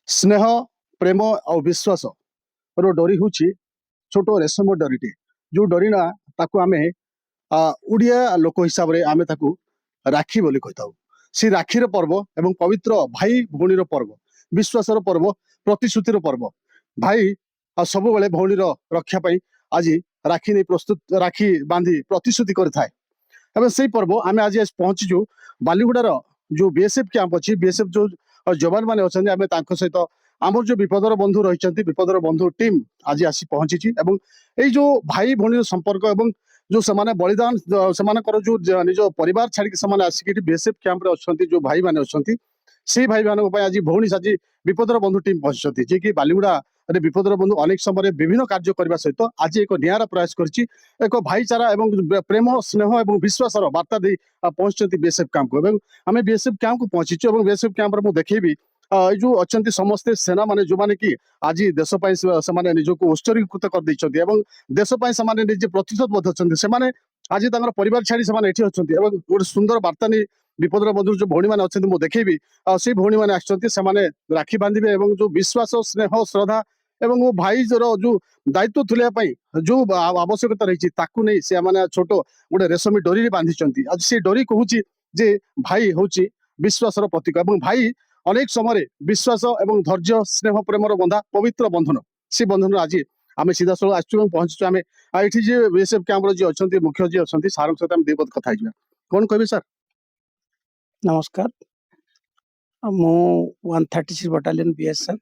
स्नेह प्रेम और विश्वास रो डोरी हूँ छोट रेशम डोरीटे जो डोरी ना ताकू आमे उड़िया लोक हिसाब से आमे ताकू राखी बोली कही सी राखीर पर्व एवं पवित्र भाई भौणीर पर्व विश्वासर पर्व प्रतिश्रुतिर पर्व भाई सब बेले भौणीर रक्षा पाई आज राखी नहीं प्रस्तुत राखी बांधी प्रतिश्रुति करें से पर्व आम आज पहुंचीचु बालीगुड़ार जो बीएसएफ कैंप अच्छी बीएसएफ जो जवान मैंने अच्छा सहित आम जो विपदर बंधु रही विपदर बंधु टीम आज आसी पहुंची यही जो भाई भौणी संपर्क एवं जो से बलिदान से निज परिवार छाड़ी आसिक बीएसएफ कैंप अच्छा जो भाई मैंने अच्छा से भाई मानों आज भौणी आज विपदर बंधु टीम पहुंची जी कि बालीगुड़ा विपदर बंधु अनेक समय विभिन्न कार्य करने सहित आज एक निरा प्रयास कर एक भाईचारा एवं प्रेम स्नेह और विश्वास बार्ता दे पहुंचती बीएसएफ कैंप को आम बीएसएफ कैंप को पहुंचीचु और बीएसएफ कैंप मुझे देखी जो अच्छा समस्ते सेना माने जो माने कि आज देशपाई से निजक उत्सर्गीकृत कर देशपाई से निजे प्रतिशोधबद्ध अच्छा आज परिवार छाड़ी से अच्छा गोटे सुंदर बार्ता नहीं विपदर बंधु जो भौणी मैंने अच्छा मुझे देखी से भौणी मैंने राखी बांधे और जो विश्वास स्नेह श्रद्धा एवं वो भाई जो दायित्व तुलाई जो आवश्यकता रही नहीं से मैंने छोट गोटे रेशमी डोरी बांधी आज से डोरी कहूँ जे भाई हूँ विश्वास प्रतीक और भाई अनेक समय विश्वास एवं धैर्य स्नेह प्रेमर बंधा पवित्र बंधन से बंधन आज आम सीधा सड़क आसू पहुंचु आम ये जी बीएसएफ कैंप जी अच्छा मुख्य जी अच्छा सार सहित दीपद कथा कौन कहे सर। नमस्कार मु 136 बटालियन बीएसएफ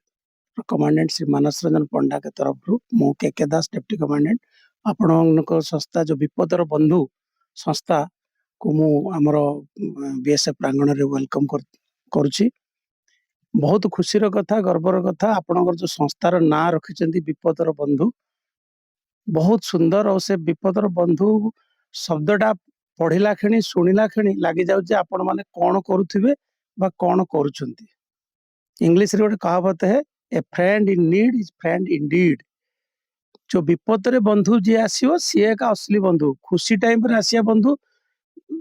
कमांडेंट श्री मानस रंजन पंडा के तरफ मु के दास डेप्टी कमांडेंट आपण संस्था जो विपदर बंधु संस्था को मु आमर बीएसएफ प्रांगण रे वेलकम करुछि। बहुत खुशी कथा गर्वर कथा आपणकर जो संस्थार ना रखिछन्ती विपदर बंधु बहुत सुंदर और से विपदर बंधु शब्दटा पढ़िला खेणी शुणिला खेणी लगी जाउजे आपण माने कौन करुथिबे बा कौन करुछन्ती। इंग्लिश रे गोटे कहावत है ए friend in need is friend Indeed. जो विपद रे बंधु जी आसीओ सी एक असली बंधु खुशी टाइम रे आसिया बंधु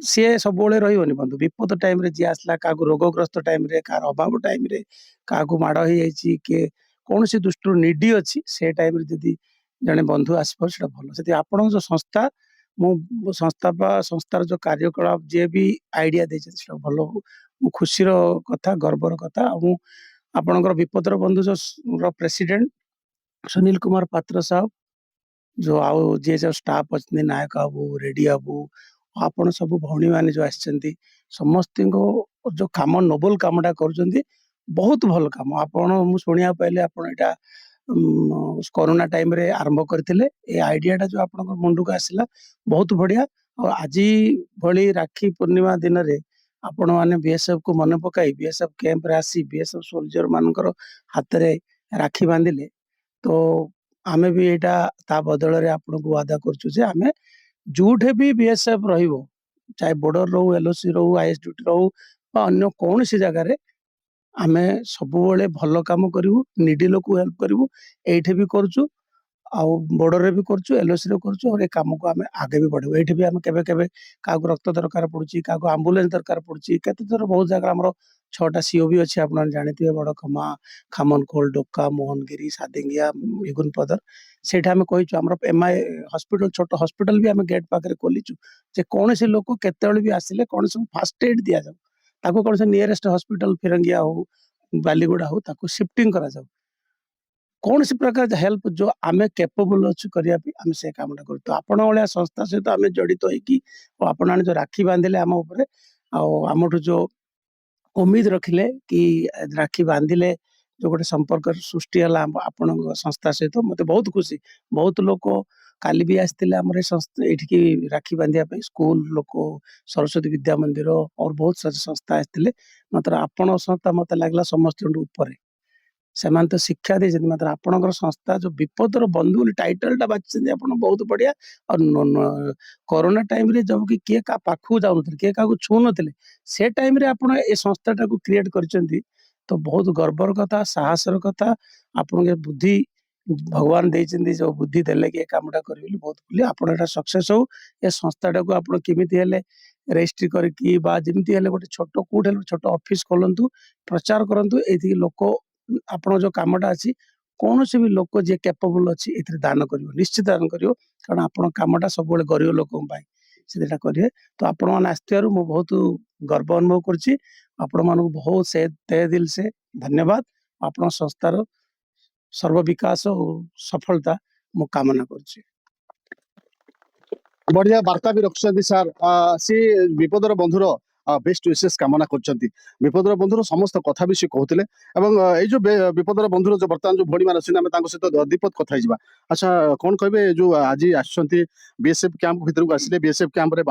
सी सब रही बंधु विपद टाइम रे जी आसला का रोगग्रस्त टाइम रे का अभाव टाइम रे का माड़ हो जाइए किए कौन सी दृष्टि निडी अच्छी से टाइम रे जदि जड़े बंधु आसपा से भल से आपण जो संस्था मु संस्थार जो कार्यकलाप जी भी आइडिया दे भल मु खुशी कथा गर्वर कथा आपणकर विपदर बंधु जो प्रेसिडेंट सुनील कुमार पात्र साहब जो आउ जी जो स्टाफ अच्छे नायक बाबू रेडी बाबू आपण सब भौणी मैंने जो आसछन्ती समस्त जो काम नोबल कामटा कर बहुत भल काम आपण मु शुणिया पाइले आपण एटा कोरोना टाइम रे आरंभ करथिले ए आइडियाटा जो आपण मुंड को आसला बहुत बढ़िया और आज भली राखी पूर्णिमा दिन रे आपण माने बीएसएफ को मन पकाई बीएसएफ कैंप रे आसी बीएसएफ सोल्जर मानकर हाथ रे राखी बांधिले तो आमे भी एटा ता बदल रे आपण को वादा करछु जे आमे जोठे भी बीएसएफ रहिबो चाहे बॉर्डर रहू एलओसी रहू आईएस ड्यूटी रहू अन्य कौन सी जगह रे आमे सबुबले भल काम करू निडी लोक हेल्प करू एठे भी करछु आउ बॉर्डर रे भी करछु एलओसी रे करछु और ए काम को आमे आगे भी बढ़ाबो एठे भी आमे केबे केबे कागो रक्त दरकार पड़ुची कागो एम्बुलेंस दरकार पड़ुची केते थर बहुत जगह हमरो 6टा सीओ भी अछि आपन जानिथिबे बड़ खमा खामनखोल डोका मोहनगिरी सादेंगिया इगुनपदर सेठा आमे कहिछु हमरो एमआई हॉस्पिटल छोट हॉस्पिटल भी आमे गेट पाखरे खोलिछु जे कौन से लोक केतेबेले भी आसिले कौन से फास्ट एड दिया जाऊ ताको कौन से नियरेस्ट हॉस्पिटल फिरंगिया हो बालीगुड़ा हो ताको शिफ्टिंग करा जाऊ कौन सी प्रकार हेल्प जो आमे कैपेबल अच्छु करिया भी आमे से कामटा करू तो आपण वाला संस्था सहित आमे जड़ित होइकी और आपण जो राखी बांधिले आम ऊपर आमठू जो उम्मीद रखिले कि राखी बांधिले जो गोटे संपर्क सृष्टि है आपण संस्था सहित मत बहुत खुशी बहुत लोग काली भी आसते आम ये राखी बांधिया स्कूल लोक सरस्वती विद्या मंदिर और बहुत सारी संस्था आसते मात्र आपण संस्था मत लगला समस्त ऊपर से तो शिक्षा दे मात्र आपणकर संस्था जो विपदर बंधु टाइटल टा बाची बहुत बढ़िया और कोरोना टाइम रे जब कि किए का पाखु जाऊ किए का छू नथिले से टाइम रे आपण ए संस्थाटा को क्रिएट करचंती तो बहुत गर्वर कथा साहसर कथा आपण के बुद्धि भगवान देइचंती जो बुद्धि देले कि कामटा करिबली बहुत बोली आपण एटा सक्सेस हो ए संस्थाटा को आपण केमिति हेले रेजिस्ट्री करकी बा जेमिति हेले गोटे छोट कोड हेले छोट ऑफिस खोलंतु प्रचार करंतु एथि लोक ଆପଣ ଯୋଉ କାମଟା ଅଛି କୌଣସି ବି ଲୋକ ଯିଏ କ୍ୟାପେବୁଲ ଅଛି ଏଥିରେ ଦାନ କରିବ, ନିଶ୍ଚିତ ଦାନ କରିବ, କାରଣ ଆପଣ କାମଟା ସବୁବେଳେ ଗରିବ ଲୋକଙ୍କ ପାଇଁ ସେଟା କରିବେ। ତ ଆପଣମାନେ ଆସିଥିବାରୁ ମୁଁ ବହୁତ ଗର୍ବ ଅନୁଭବ କରୁଛି। ଆପଣମାନଙ୍କୁ ବହୁତ ସେ ତहे ଦିଲ ସେ ଧନ୍ୟବାଦ। ଆପଣଙ୍କ ସଂସ୍ଥାର ସର୍ବ ବିକାଶ ଓ ସଫଳତା ମୁଁ କାମନା କରୁଛି। ବଢିଆ ବାର୍ତ୍ତା ବି ରଖିଛନ୍ତି ସାର୍। ସେ ବିପଦର ବନ୍ଧୁର ବେଷ୍ଟ ୱିଶେସ୍ କାମନା କରୁଛନ୍ତି। ବିପଦର ବନ୍ଧୁର ସମସ୍ତ କଥା ବି ସେ କହୁଥିଲେ ଏବଂ ଏଇ ଯୋଉ ବିପଦର ବନ୍ଧୁର ଯୋଉ ବର୍ତ୍ତମାନ ଯୋଉ ଭଉଣୀ ମାନେ ଅଛନ୍ତି ଆମେ ତାଙ୍କ ସହିତ ଦୀପକ କଥା ହେଇଯିବା। ଆଚ୍ଛା, କଣ କହିବେ ଯୋଉ ଆଜି ଆସିଛନ୍ତି ବିଏସ୍ଏଫ୍ କ୍ୟାମ୍ପ ଭିତରକୁ ଆସିଲେ, ବିଏସ୍ଏଫ୍ କ୍ୟାମ୍ପରେ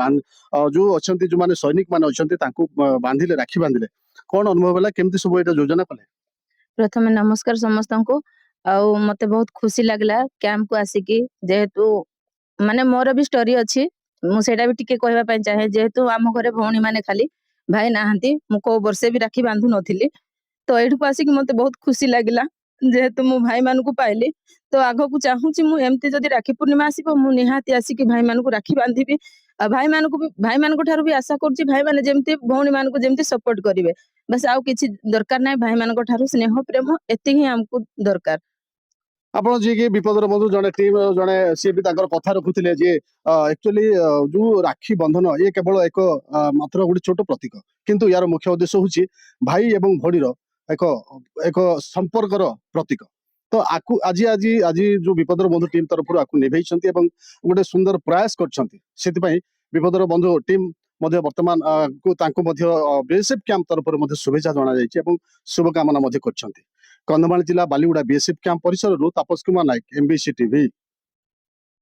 ଯୋଉ ଅଛନ୍ତି ଯୋଉମାନେ ସୈନିକ ମାନେ ଅଛନ୍ତି ତାଙ୍କୁ ବାନ୍ଧିଲେ, ରାକ୍ଷୀ ବାନ୍ଧିଲେ, କଣ ଅନୁଭବ ହେଲା, କେମିତି ସବୁ ଏଇଟା ଯୋଜନା କଲେ? ପ୍ରଥମେ ନମସ୍କାର ସମସ୍ତଙ୍କୁ। ଆଉ ମତେ ବହୁତ ଖୁସି ଲାଗିଲା କ୍ୟାମ୍ପକୁ ଆସିକି, ଯେହେତୁ ମାନେ ମୋର ବି ଷ୍ଟୋରି ଅଛି, ମୁଁ ସେଇଟା ବି ଟିକେ କହିବା ପାଇଁ ଚାହେଁ। ଯେହେତୁ ଆମ ଘରେ ଭଉଣୀ ମାନେ ଖାଲି, ଭାଇ ନାହାନ୍ତି, ମୁଁ କୋଉ ବର୍ଷେ ବି ରାକ୍ଷୀ ବାନ୍ଧୁ ନଥିଲି। ତ ଏଇଠିକୁ ଆସିକି ମତେ ବହୁତ ଖୁସି ଲାଗିଲା, ଯେହେତୁ ମୁଁ ଭାଇମାନଙ୍କୁ ପାଇଲି। ତ ଆଗକୁ ଚାହୁଁଛି ମୁଁ ଏମିତି ଯଦି ରାକ୍ଷୀ ପୂର୍ଣ୍ଣିମା ଆସିବ ମୁଁ ନିହାତି ଆସିକି ଭାଇମାନଙ୍କୁ ରାକ୍ଷୀ ବାନ୍ଧିବି। ଆଉ ଭାଇମାନଙ୍କ ଠାରୁ ବି ଆଶା କରୁଛି ଭାଇମାନେ ଯେମିତି ଭଉଣୀ ମାନଙ୍କୁ ଯେମିତି ସପୋର୍ଟ କରିବେ। ବାସ୍ ଆଉ କିଛି ଦରକାର ନାହିଁ, ଭାଇମାନଙ୍କ ଠାରୁ ସ୍ନେହ ପ୍ରେମ ଏତିକି ହିଁ ଆମକୁ ଦରକାର। ଆପଣ ଯିଏକି ବିପଦର ବନ୍ଧୁ ଜଣେ ଟିମ୍ ଜଣେ ସିଏ ବି ତାଙ୍କର କଥା ରଖୁଥିଲେ ଯେ ଆକ୍ଚୁଆଲି ଯୋଉ ରାକ୍ଷୀ ବନ୍ଧନ ଇଏ କେବଳ ଏକ ମାତ୍ର ଗୋଟେ ଛୋଟ ପ୍ରତୀକ, କିନ୍ତୁ ୟାର ମୁଖ୍ୟ ଉଦ୍ଦେଶ୍ୟ ହଉଛି ଭାଇ ଏବଂ ଭଉଣୀର ଏକ ଏକ ସମ୍ପର୍କର ପ୍ରତୀକ। ତ ଆଜି ଆଜି ଆଜି ଯୋଉ ବିପଦର ବନ୍ଧୁ ଟିମ୍ ତରଫରୁ ଆକୁ ନିଭେଇଛନ୍ତି ଏବଂ ଗୋଟେ ସୁନ୍ଦର ପ୍ରୟାସ କରିଛନ୍ତି, ସେଥିପାଇଁ ବିପଦର ବନ୍ଧୁ ଟିମ୍ ମଧ୍ୟ ବର୍ତ୍ତମାନ ତାଙ୍କୁ ମଧ୍ୟ ବିଏସ୍ଏଫ୍ କ୍ୟାମ୍ପ ତରଫରୁ ମଧ୍ୟ ଶୁଭେଚ୍ଛା ଜଣାଯାଇଛି ଏବଂ ଶୁଭକାମନା ମଧ୍ୟ କରିଛନ୍ତି। କନ୍ଧମାଳ ଜିଲ୍ଲା ବାଲିଗୁଡ଼ା ବିଏସ୍ଏଫ୍ କ୍ୟାମ୍ପ ପରିସରରୁ ତାପସ କୁମାର ନାୟକ, MBC TV।